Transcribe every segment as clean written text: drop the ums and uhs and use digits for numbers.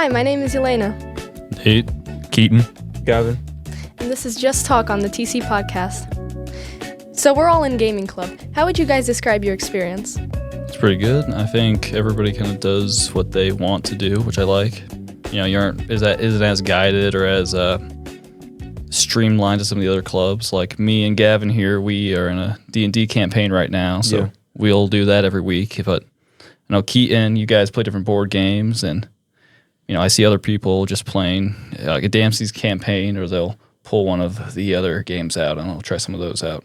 Hi, my name is Elena, Nate. Keaton. Gavin. and this is Just Talk on the TC Podcast. So we're all in gaming club. How would you guys describe your experience? It's pretty good. I think everybody kind of does what they want to do, which I like. You know, you aren't isn't as guided or as streamlined as some of the other clubs. Like me and Gavin here, we are in a D&D campaign right now, so Yeah. we'll do that every week. But I know Keaton, you guys play different board games, and you know I see other people just playing like a Dempsey's campaign, or they'll pull one of the other games out, and I'll try some of those out.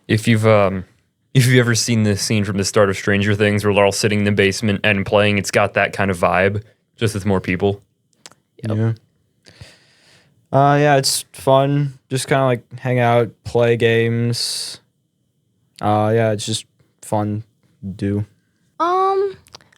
If you've ever seen this scene from the start of Stranger Things where they're all sitting in the basement and playing, it's got that kind of vibe, just with more people. Yeah. Yeah, it's fun. Just kind of like hang out, play games. Yeah, it's just fun to do.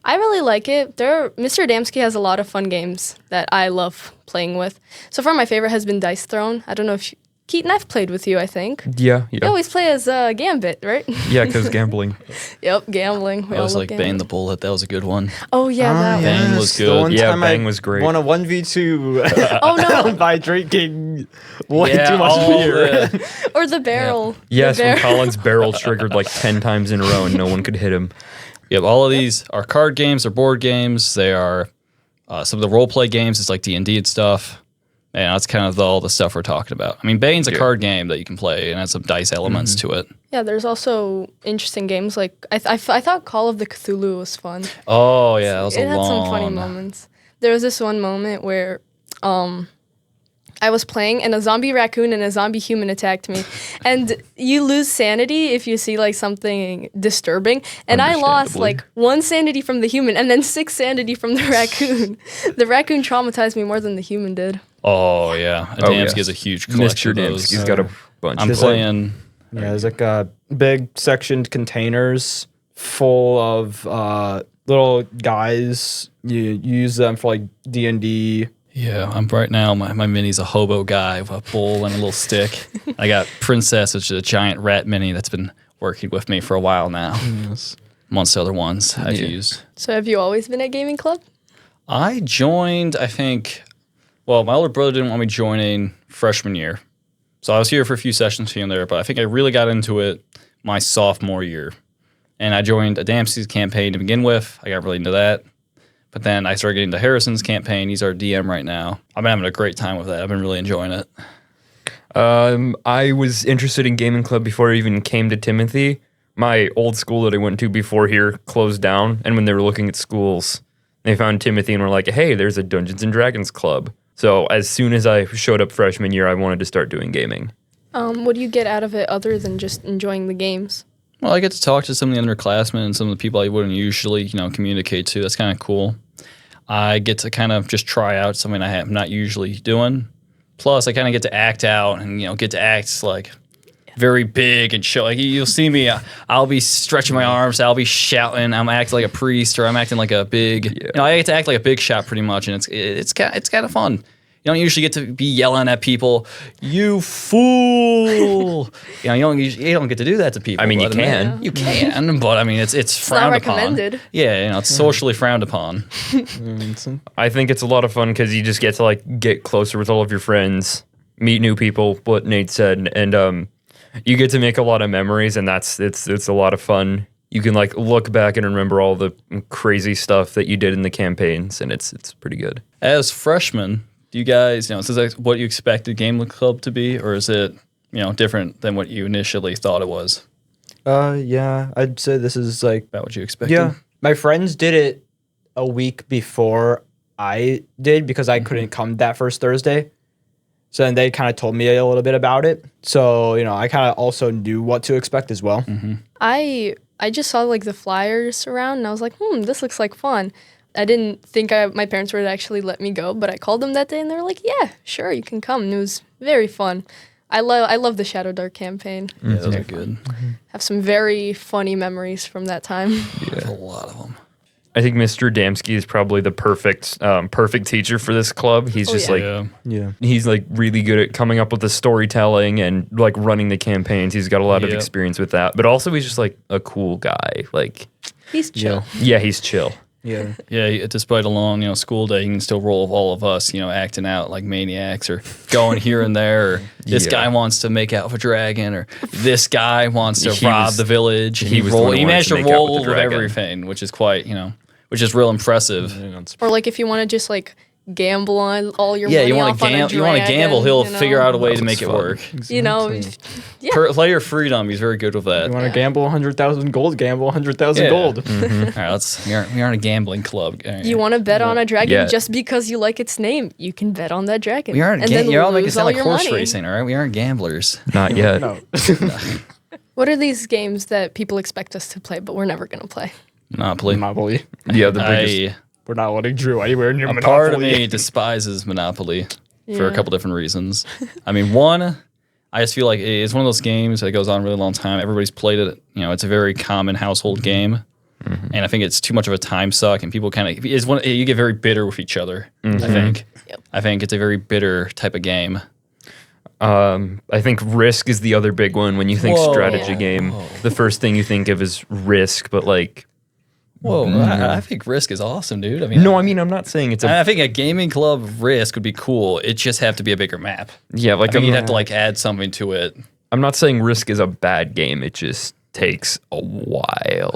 I really like it. Mr. Damsky has a lot of fun games that I love playing with. So far, my favorite has been Dice Throne. I don't know if Keaton, I've played with you, I think. Yeah. You always play as Gambit, right? Yeah, because gambling. Yep, gambling. We I all was love like gambling. Bane the Bullet. That was a good one. Oh, yeah, that Bang one. was The good. one Yeah, time Bang I was great. Won a 1v2 Oh, no. by drinking way Yeah, too much all beer. Or the barrel. Yes, The when barrel. Colin's barrel triggered like 10 times in a row and no one could hit him. Yep, all of these are card games, they're board games, they are some of the role play games. It's like D&D and stuff. And that's kind of all the stuff we're talking about. I mean, Bane's a Yeah. card game that you can play and has some dice elements to it. Yeah, there's also interesting games like I thought Call of the Cthulhu was fun. Oh yeah, that was It a had long. some funny moments. There was this one moment where I was playing and a zombie raccoon and a zombie human attacked me. And you lose sanity if you see like something disturbing. And I lost Understandably. like 1 sanity from the human and then 6 sanity from the raccoon. The raccoon traumatized me more than the human did. Oh yeah, Oh, Adamski yeah. has a huge collection Mr. of those. Damsky's got a bunch. I'm There's playing. Yeah, there's like big sectioned containers full of little guys. You use them for like D&D. Yeah, I'm right now. My mini's a hobo guy with a bowl and a little stick. I got Princess, which is a giant rat mini that's been working with me for a while now. Amongst other ones I've Yeah. used. So have you always been at gaming club? I joined, I think, well, my older brother didn't want me joining freshman year. So I was here for a few sessions here and there, but I think I really got into it my sophomore year. And I joined a Dempsey's campaign to begin with. I got really into that. But then I started getting into Harrison's campaign. He's our DM right now. I've been having a great time with that. I've been really enjoying it. I was interested in gaming club before I even came to Timothy. My old school that I went to before here closed down, and when they were looking at schools, they found Timothy and were like, "Hey, there's a Dungeons and Dragons club." So as soon as I showed up freshman year, I wanted to start doing gaming. What do you get out of it other than just enjoying the games? Well, I get to talk to some of the underclassmen and some of the people I wouldn't usually, communicate to. That's kind of cool. I get to kind of just try out something I am not usually doing. Plus, I kind of get to act out and, get to act like very big and show. Like you'll see me, I'll be stretching my arms, I'll be shouting, I'm acting like a priest, or I'm acting like a big. I get to act like a big shot pretty much, and it's kind of fun. You don't usually get to be yelling at people, "You fool!" you don't get to do that to people. I mean, you but can. you can, but I mean, it's frowned not upon. recommended. Yeah, it's socially frowned upon. I think it's a lot of fun because you just get to like get closer with all of your friends, meet new people. What Nate said, and you get to make a lot of memories, and it's a lot of fun. You can like look back and remember all the crazy stuff that you did in the campaigns, and it's pretty good. As freshmen, do you guys, is this what you expected Game Club to be, or is it, different than what you initially thought it was? Yeah, I'd say this is like, About what you expected? yeah. My friends did it a week before I did because I couldn't come that first Thursday. So then they kind of told me a little bit about it. So, I kind of also knew what to expect as well. I just saw like the flyers around and I was like, this looks like fun. I didn't think my parents would actually let me go, but I called them that day and they were like, yeah, sure, you can come. And it was very fun. I love the Shadow Dark campaign. Yeah, those are good. Have some very funny memories from that time. There's a lot of them. I think Mr. Damsky is probably the perfect teacher for this club. He's just like Yeah. he's like really good at coming up with the storytelling and like running the campaigns. He's got a lot of Yep. experience with that. But also he's just like a cool guy. Like He's chill. yeah, he's chill. Yeah. Yeah, despite a long, school day, you can still roll with all of us, acting out like maniacs or going here and there. Or this Yeah. guy wants to make out with a dragon, or this guy wants to He rob was- the village. he was the one who He wanted managed to to make out roll with the with dragon. everything, which is quite, which is real impressive. Or like if you want to just like gamble on all your Yeah, money you want off to on a you want to dragon, gamble. He'll you know? figure out a way That to make looks it fun. work. You know, Exactly. yeah. Player freedom. He's very good with that. You want to gamble 100,000 gold? Gamble 100,000 Yeah. gold. All right, we aren't a gambling club. All right. You want to bet on a dragon Yeah. just because you like its name? You can bet on that dragon. We aren't. and then You're all making it lose sound all like your horse money. racing, all right? We aren't gamblers. Not yet. No. What are these games that people expect us to play, but we're never gonna play? Monopoly. Monopoly. Yeah, the biggest. We're not letting Drew anywhere near A Monopoly. part of me despises Monopoly for a Yeah. couple different reasons. I mean, one, I just feel like it's one of those games that goes on a really long time. Everybody's played it. It's a very common household game. And I think it's too much of a time suck, and people kind of you get very bitter with each other. I think. Yep. I think it's a very bitter type of game. I think Risk is the other big one. When you think Whoa. strategy Yeah. game, the first thing you think of is Risk. But like, Whoa, I think Risk is awesome, dude. I mean, no, I mean I'm not saying it's a I think a gaming club Risk would be cool. It just have to be a bigger map. yeah. Like I think I'm, you'd have to like add something to it. I'm not saying Risk is a bad game. It just takes a while.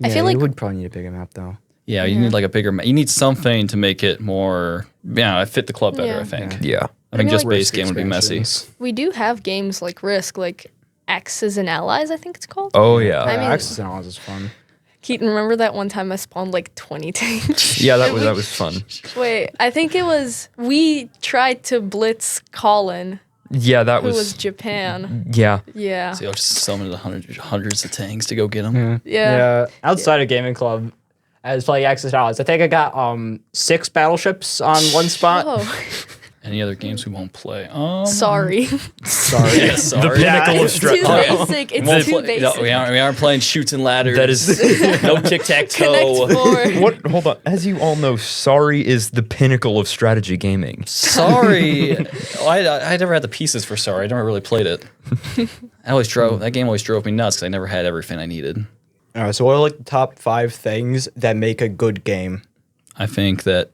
I feel like you would probably need a bigger map though. Yeah, you need like a bigger map. You need something to make it more, fit the club better. Yeah. I think. Yeah. I think mean, just like- base game would be messy. Expansions. we do have games like Risk, like Axes and Allies. I think it's called. Oh yeah. I mean- Access and Allies is fun. Keaton, remember that one time I spawned like 20 tanks? yeah, that was fun. Wait, I think it was we tried to blitz Colin, Yeah, that who was was. Japan. Yeah. Yeah. So just summon the hundreds of tanks to go get them. Yeah. Outside of gaming club, I was playing Access and Allies. I think I got 6 battleships on one spot. Oh, Any other games we won't play? sorry. Sorry. Yeah, sorry. pinnacle of It's too basic. It's Won't too play- basic. no, we aren't playing shoots and ladders. That is. no tic tac toe. Connect four. What? Hold on. As you all know, Sorry is the pinnacle of strategy gaming. Sorry, I never had the pieces for Sorry. I never really played it. That game always drove me nuts because I never had everything I needed. All right, so what are like the top 5 things that make a good game? I think that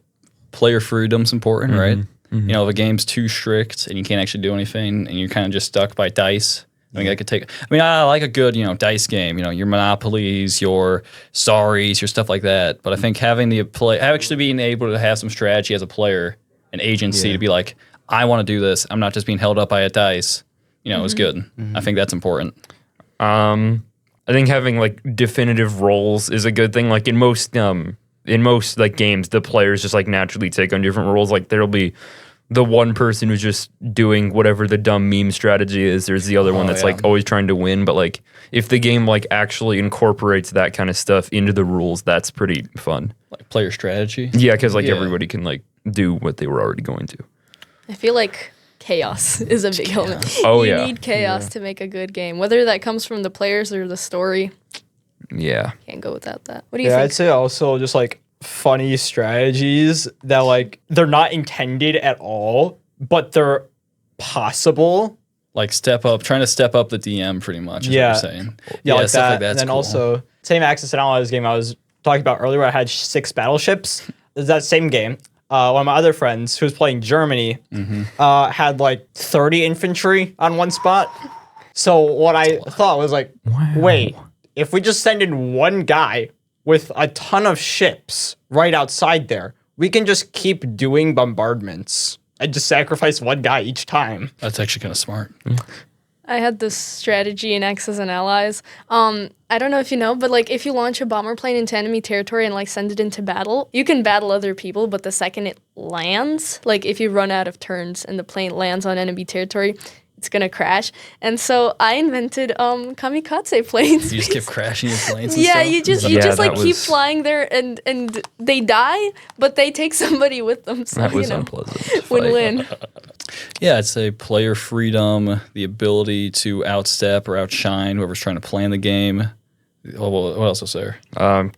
player freedom's important, right? If a game's too strict and you can't actually do anything and you're kind of just stuck by dice, I think I could take. I mean, I like a good, dice game. Your monopolies, your sorries, your stuff like that. But I think having actually being able to have some strategy as a player, an agency to be like, I want to do this. I'm not just being held up by a dice. Is good. I think that's important. I think having like definitive roles is a good thing. Like in most like games, the players just like naturally take on different roles. Like there'll be the one person who's just doing whatever the dumb meme strategy is. There's the other one that's like always trying to win. But like if the game like actually incorporates that kind of stuff into the rules, that's pretty fun. Like player strategy. Yeah, because like Yeah. everybody can like do what they were already going to. I feel like chaos is a big element. Oh, you yeah. need chaos to make a good game. Whether that comes from the players or the story, Yeah. can't go without that. What do you Yeah, I'd think? say also just like funny strategies that like they're not intended at all, but they're possible. Like trying to step up the DM pretty much. Is Yeah. what you're saying. Yeah, like stuff that. like that's and then cool. also same Access and Allies game I was talking about earlier. I had 6 battleships. It's that same game. One of my other friends who was playing Germany had like 30 infantry on one spot. So what I thought was like, wait, if we just send in one guy with a ton of ships right outside there, we can just keep doing bombardments and just sacrifice one guy each time. That's actually kind of smart. I had this strategy in Axis and Allies. I don't know if you know, but like if you launch a bomber plane into enemy territory and like send it into battle, you can battle other people, but the second it lands, like if you run out of turns and the plane lands on enemy territory, it's gonna crash. And so I invented kamikaze planes. You just keep crashing your planes. And Yeah, stuff? you just Yeah, like that keep was- flying there and they die, but they take somebody with them. So That was you know, unpleasant. to fight. win-win. Yeah, I'd say player freedom, the ability to outstep or outshine whoever's trying to plan the game. What else was there?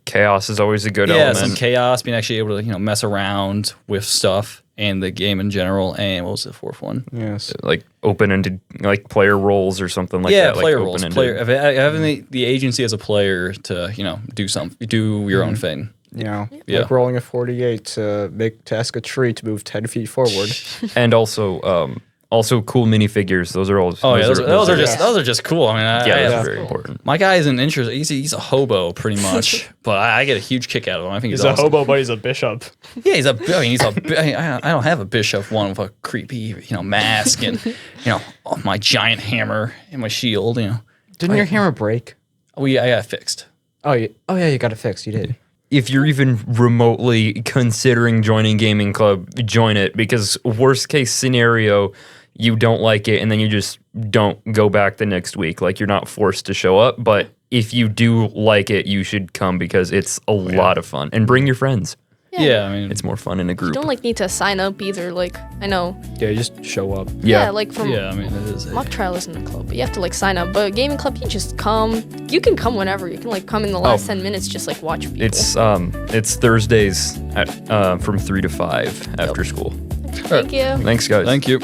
Chaos is always a good Yeah, element. some chaos, being actually able to mess around with stuff and the game in general. And what was the fourth one? Yes. Like open-ended, like player roles or something like Yeah, that. player like roles. open-ended. Having the agency as a player to do your own thing. Yeah. like rolling a 48 to ask a tree to move 10 feet forward. And also cool minifigures. Those are all. Oh yeah, those are just- those are just cool. I mean, yeah, those I- are very important. my guy isn't interested. He's a hobo pretty much, but I get a huge kick out of him. I think he's He's a awesome. hobo, but he's a bishop. Yeah, he's a. I mean, I don't have a bishop one with a creepy, mask and my giant hammer and my shield. Didn't your hammer break? I got it fixed. Oh yeah, you got it fixed. You did. If you're even remotely considering joining gaming club, join it, because worst case scenario, you don't like it and then you just don't go back the next week. Like, you're not forced to show up, but if you do like it, you should come because it's a lot of fun. And bring your friends. Yeah, I mean, It's more fun in a You group. don't like need to sign up either. Like I know, Yeah, you just show up. yeah, like from yeah, I mean, it is. mock trial isn't a club, but you have to like sign up. But gaming club, you just come. You can come whenever. You can like come in the last 10 minutes, just like watch people. It's Thursdays at from 3 to 5 after school. Thank you. Thanks, guys. Thank you.